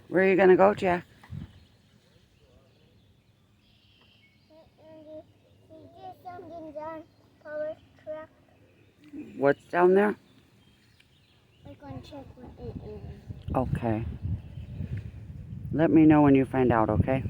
Where are you going to go, Jack? What's down there? I'm going to check what it is. Okay. Let me know when you find out, okay?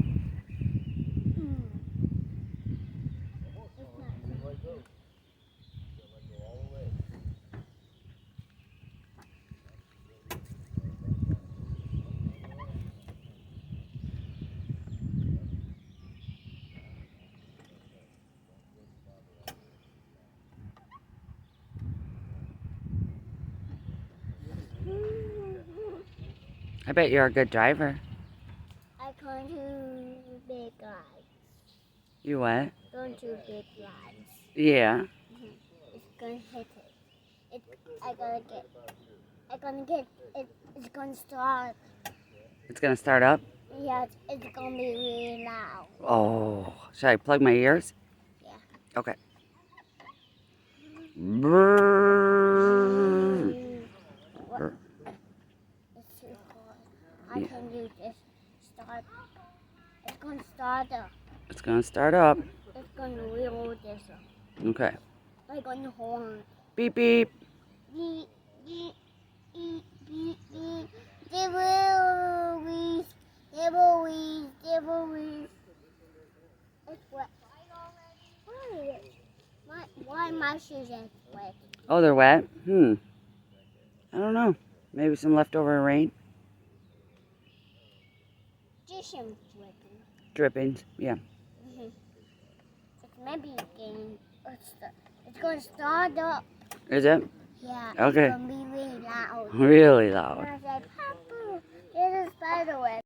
I bet you're a good driver. I'm going to big lights. You what? Going to big lights. Yeah. It's going to hit it. I'm going to get it. It's going to start. It's going to start up? Yeah, it's going to be really loud. Oh. Should I plug my ears? Yeah. Okay. Brrrr. It's too hard. I can do this. Start. It's going to start up. It's going to start up. It's going to wheel this up. Okay. I'm going to horn. Beep, beep. Beep, beep, beep, beep, beep. Dibble-wees, dibble-wees, dibble-wees. It's wet. Why my shoes are wet? Oh, they're wet? I don't know. Maybe some leftover rain? Just some dripping. Drippings, yeah. It's maybe getting. It's going to start up. Is it? Yeah. Okay. It's going to be really loud. Really loud. And I said, Papa, there's a spider web.